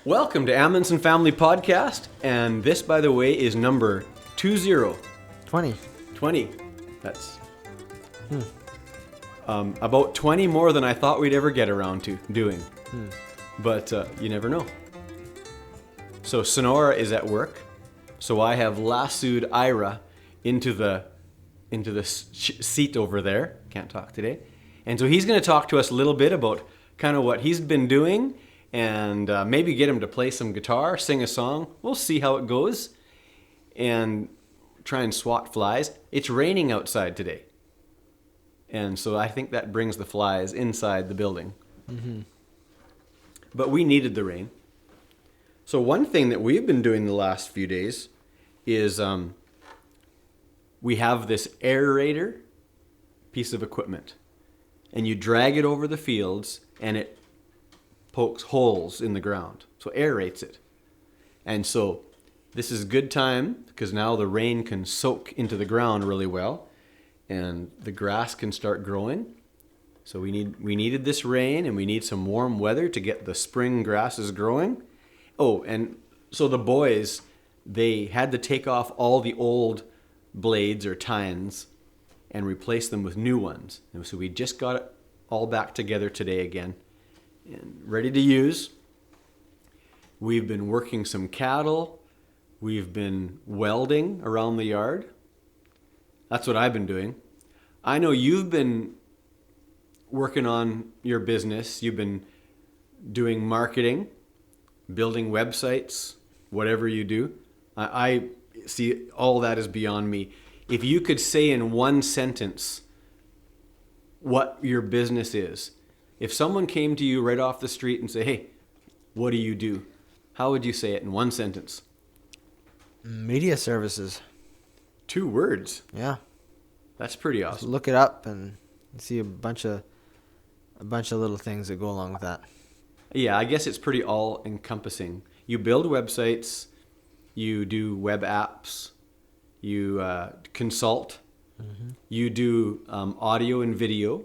Welcome to Amundson Family Podcast, and this, by the way, is number 20. 20. That's about 20 more than I thought we'd ever get around to doing. But you never know. So Sonora is at work, so I have lassoed Ira into the seat over there. Can't talk today. And so he's going to talk to us a little bit about kind of what he's been doing, and maybe get him to play some guitar, sing a song. We'll see how it goes, and try and swat flies. It's raining outside today, and so I think that brings the flies inside the building. Mm-hmm. But we needed the rain. So one thing that we've been doing the last few days is we have this aerator piece of equipment, and you drag it over the fields, and it pokes holes in the ground, so aerates it. And so this is a good time because now the rain can soak into the ground really well, and the grass can start growing. So we needed this rain, and we need some warm weather to get the spring grasses growing. Oh, and so the boys, they had to take off all the old blades or tines and replace them with new ones. And so we just got it all back together today again and ready to use. We've been working some cattle. We've been welding around the yard. That's what I've been doing. I know you've been working on your business. You've been doing marketing, building websites, whatever you do. I see all that is beyond me. If you could say in one sentence what your business is, if someone came to you right off the street and say, hey, what do you do? How would you say it in one sentence? Media services. 2 words. Yeah. That's pretty awesome. Just look it up and see a bunch of little things that go along with that. Yeah, I guess it's pretty all-encompassing. You build websites, you do web apps, you consult, you do audio and video,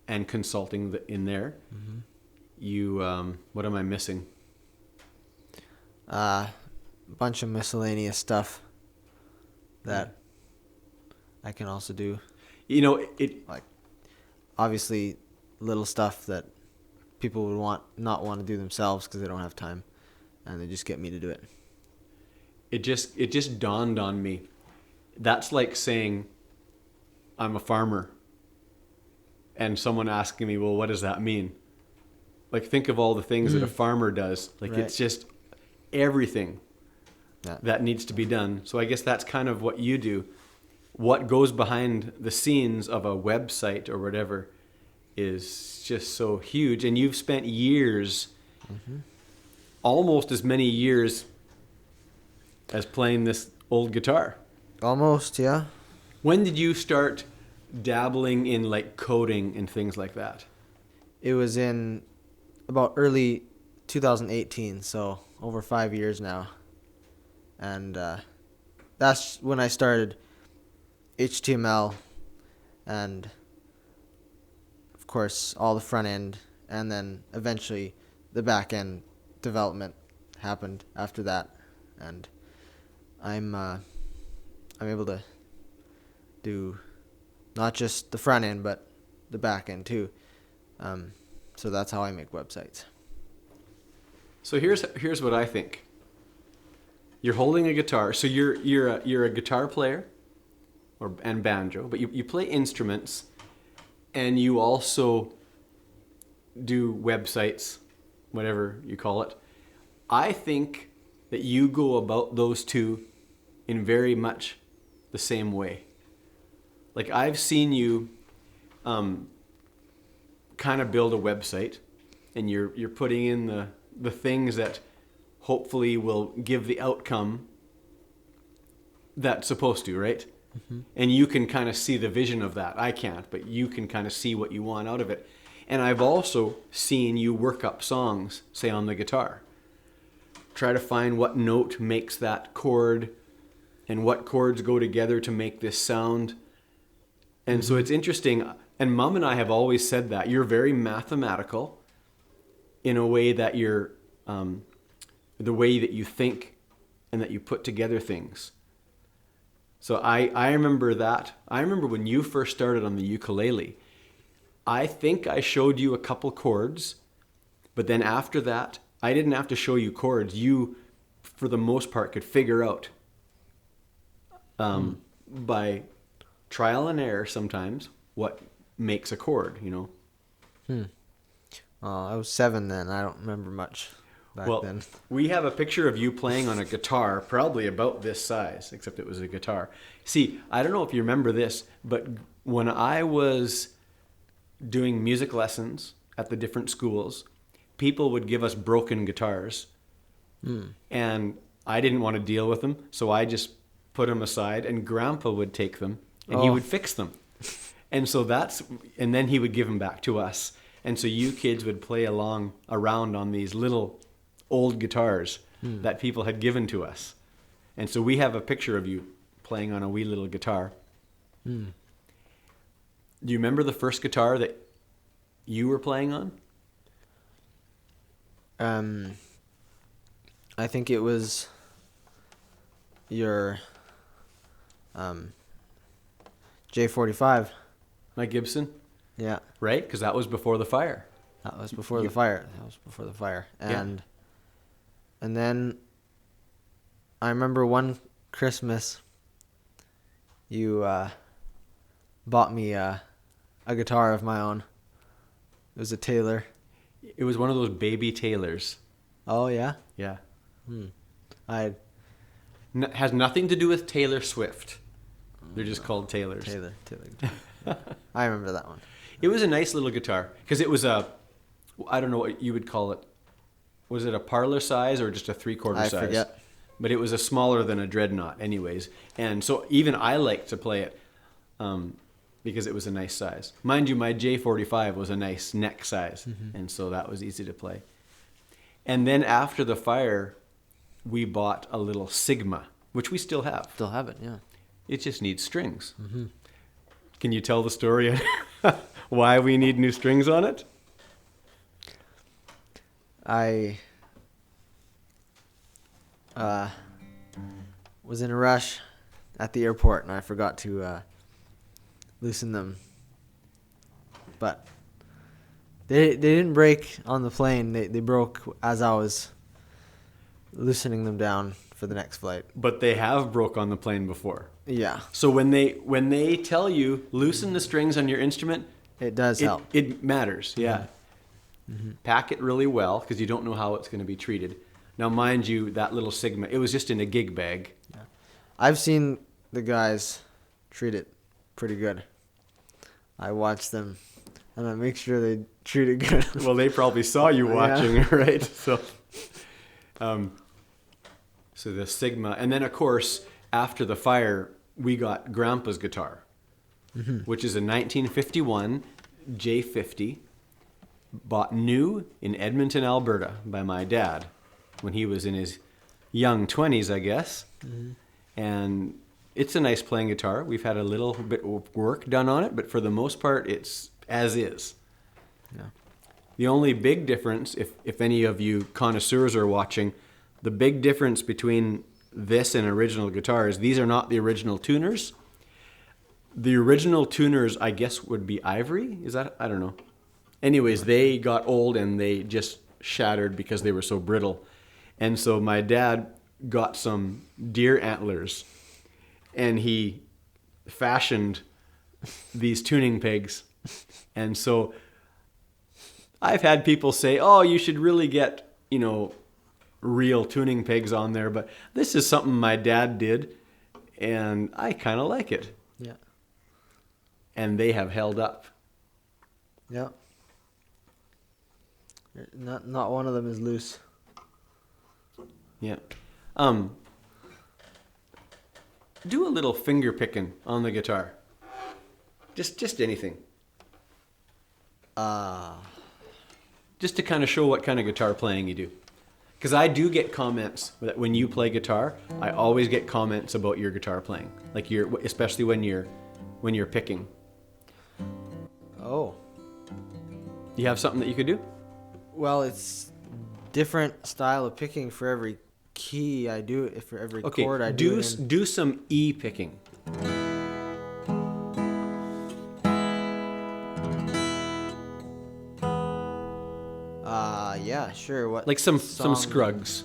and consulting in there. Mm-hmm. You, what am I missing? Bunch of miscellaneous stuff that I can also do. You know, it like obviously little stuff that people would not want to do themselves because they don't have time, and they just get me to do it. It just dawned on me. That's like saying I'm a farmer, and someone asking me, well, what does that mean? Like, think of all the things that a farmer does. Like, right. It's just everything that needs to be done. So I guess that's kind of what you do. What goes behind the scenes of a website or whatever is just so huge. And you've spent years, almost as many years as playing this old guitar. Almost, yeah. When did you start dabbling in like coding and things like that? It was in about early 2018, so over 5 years now. And that's when I started HTML and, of course, all the front end, and then eventually the back end development happened after that. And I'm able to do not just the front end, but the back end too. So that's how I make websites. So here's what I think. You're holding a guitar, so you're a guitar player, and banjo, but you play instruments, and you also do websites, whatever you call it. I think that you go about those two in very much the same way. Like, I've seen you kind of build a website, and you're putting in the things that hopefully will give the outcome that's supposed to, right? Mm-hmm. And you can kind of see the vision of that. I can't, but you can kind of see what you want out of it. And I've also seen you work up songs, say on the guitar. Try to find what note makes that chord and what chords go together to make this sound. And so it's interesting. And Mom and I have always said that you're very mathematical in a way that you're, the way that you think and that you put together things. So I remember that. I remember when you first started on the ukulele, I think I showed you a couple chords, but then after that, I didn't have to show you chords. You, for the most part, could figure out by trial and error sometimes what makes a chord, I was 7 then. I don't remember much back then. We have a picture of you playing on a guitar, probably about this size, except it was a guitar. See, I don't know if you remember this, but when I was doing music lessons at the different schools, people would give us broken guitars, and I didn't want to deal with them, so I just put them aside, and Grandpa would take them, and he would fix them. And so and then he would give them back to us. And so you kids would play around on these little old guitars that people had given to us. And so we have a picture of you playing on a wee little guitar. Do you remember the first guitar that you were playing on? I think it was your J45. My Gibson? Yeah. Right? Because that was before the fire. That was before the fire. And then I remember one Christmas you bought me a guitar of my own. It was a Taylor. It was one of those baby Taylors. Oh, yeah? Yeah. Has nothing to do with Taylor Swift. They're just called Taylors. Taylor guitar. I remember that one. It was a nice little guitar because it was I don't know what you would call it. Was it a parlor size or just a 3/4 size? I forget. But it was a smaller than a dreadnought anyways. And so even I liked to play it because it was a nice size. Mind you, my J45 was a nice neck size. And so that was easy to play. And then after the fire, we bought a little Sigma, which we still have. Still have it, yeah. It just needs strings. Can you tell the story why we need new strings on it? I was in a rush at the airport and I forgot to loosen them. But they didn't break on the plane. They broke as I was loosening them down for the next flight. But they have broke on the plane before. Yeah. So when they tell you loosen the strings on your instrument, it does help. It matters. Yeah. Pack it really well because you don't know how it's going to be treated. Now, mind you, that little Sigma, it was just in a gig bag. Yeah. I've seen the guys treat it pretty good. I watch them and I make sure they treat it good. Well, they probably saw you watching, right? So the Sigma, and then of course after the fire, we got Grandpa's guitar, which is a 1951 J50, bought new in Edmonton, Alberta, by my dad when he was in his young 20s, I guess. And it's a nice playing guitar. We've had a little bit of work done on it, but for the most part, it's as is. Yeah. The only big difference, if any of you connoisseurs are watching, the big difference between this and original guitars, these are not the original tuners. The original tuners, I guess, would be ivory. Is that? I don't know. Anyways, they got old and they just shattered because they were so brittle. And so my dad got some deer antlers and he fashioned these tuning pegs. And so I've had people say, oh, you should really get, real tuning pegs on there. But this is something my dad did and I kind of like it. Yeah. And they have held up. Yeah. Not one of them is loose. Yeah. Do a little finger picking on the guitar. Just anything. Just to kind of show what kind of guitar playing you do. Because I do get comments that when you play guitar, I always get comments about your guitar playing. Like especially when you're picking. Oh. You have something that you could do? Well, it's different style of picking for every key I do, for every chord I do. Do some E picking. Yeah, sure. What? Like some song? Scruggs.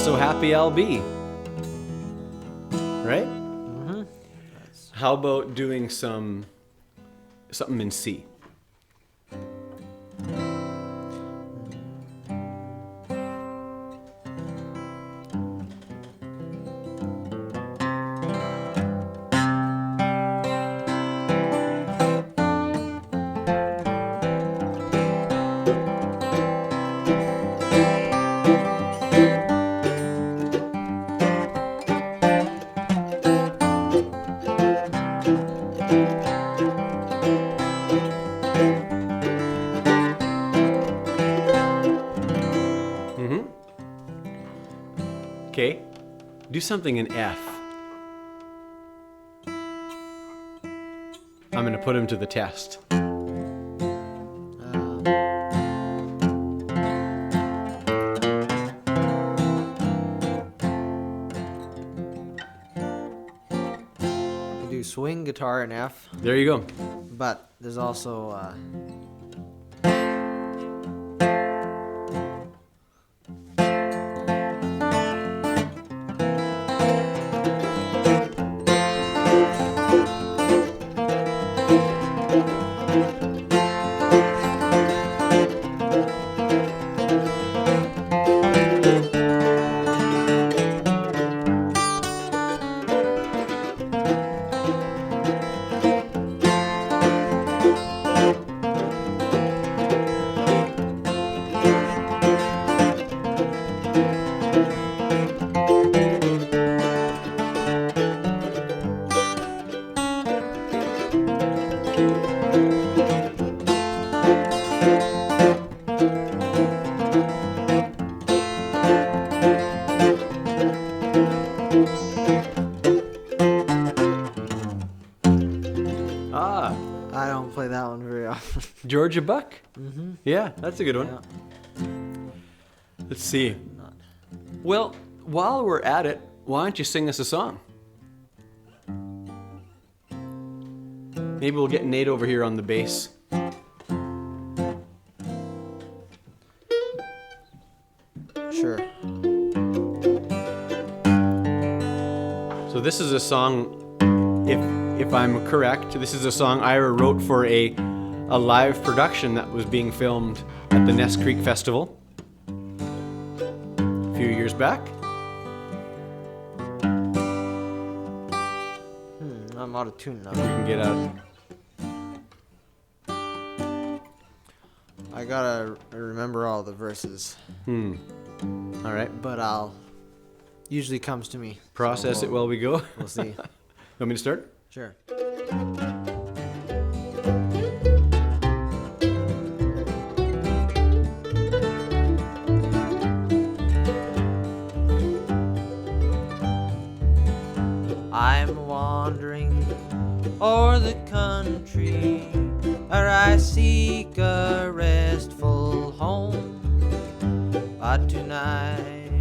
So happy I'll be. Right? Mm-hmm. How about doing something in C? Okay, do something in F. I'm going to put him to the test. I do swing guitar in F, There you go. but there's also I don't play that one very often. Georgia Buck? Mm-hmm. Yeah, that's a good one. Yeah. Let's see. Well, while we're at it, why don't you sing us a song? Maybe we'll get Nate over here on the bass. Sure. So this is a song, if I'm correct, this is a song Ira wrote for a live production that was being filmed at the Ness Creek Festival a few years back. I'm out of tune now. We can get out. I gotta remember all the verses, All right. but usually comes to me. Process it while we go. We'll see. Want me to start? Sure. I'm wandering o'er the country, where I seek a restful home. But tonight,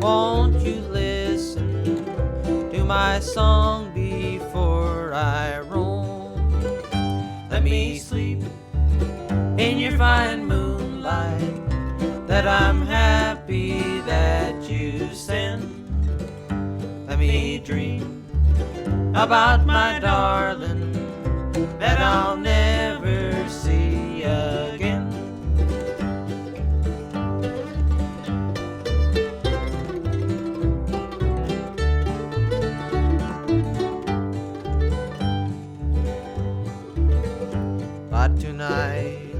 won't you listen to my song before I roam? Let me sleep in your fine moonlight, that I'm happy that you sent. Let me dream about my darling that I'll never see again. But tonight,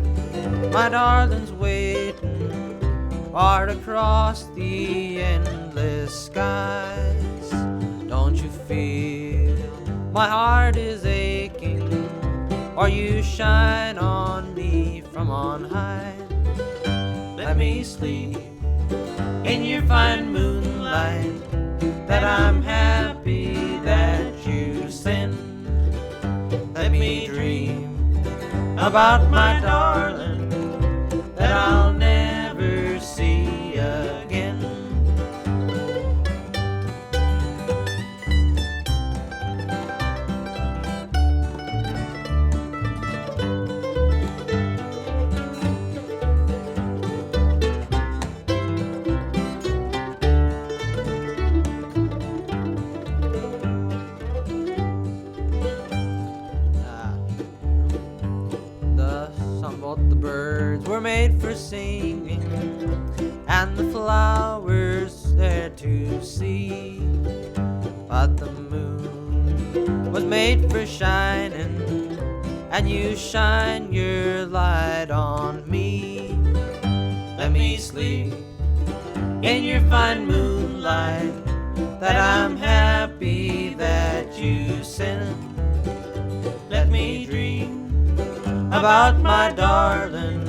my darling's waiting far across the endless skies. Don't you feel my heart is aching, or you shine on me from on high? Let me sleep in your fine moonlight, that I'm happy that you send. Let me dream about my darling that I'll never see again. The birds were made for singing, and the flowers there to see. But the moon was made for shining, and you shine your light on me. Let me sleep in your fine moonlight, that I'm happy that you sent. Let me dream about my darling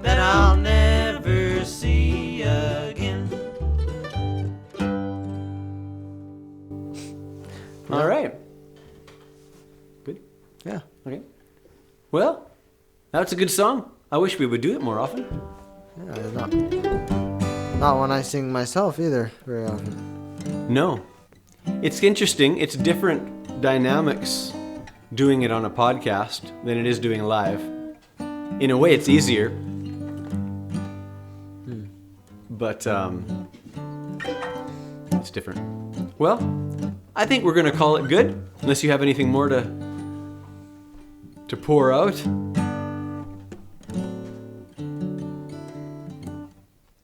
that I'll never see again. All right. Good. Yeah. Okay. Well, that's a good song. I wish we would do it more often. Yeah, it's not one I sing myself either very often. No. It's interesting. It's different dynamics doing it on a podcast than it is doing live. In a way, it's easier. But it's different. Well, I think we're going to call it good, unless you have anything more to pour out.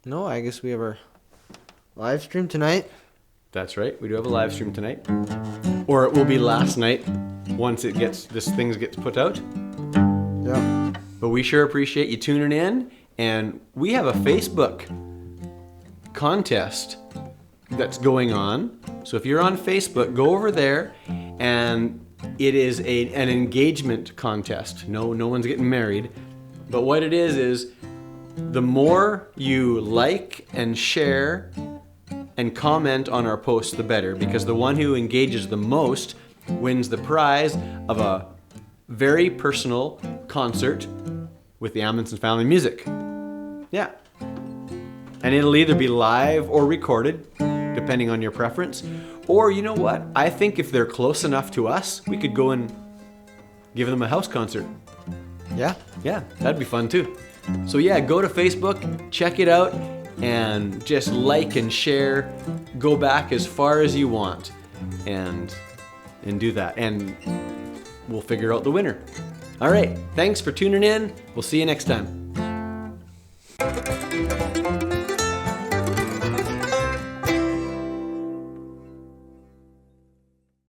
No, I guess we have our live stream tonight. That's right. We do have a live stream tonight. Or it will be last night once this thing gets put out. Yeah. But we sure appreciate you tuning in. And we have a Facebook contest that's going on. So if you're on Facebook, go over there, and it is an engagement contest. No one's getting married. But what it is the more you like and share and comment on our posts, the better, because the one who engages the most wins the prize of a very personal concert with the Amundson family music. Yeah. And it'll either be live or recorded, depending on your preference. Or, you know what? I think if they're close enough to us, we could go and give them a house concert. Yeah? Yeah, that'd be fun too. So yeah, go to Facebook, check it out, and just like and share. Go back as far as you want, and do that, and we'll figure out the winner. All right, thanks for tuning in. We'll see you next time.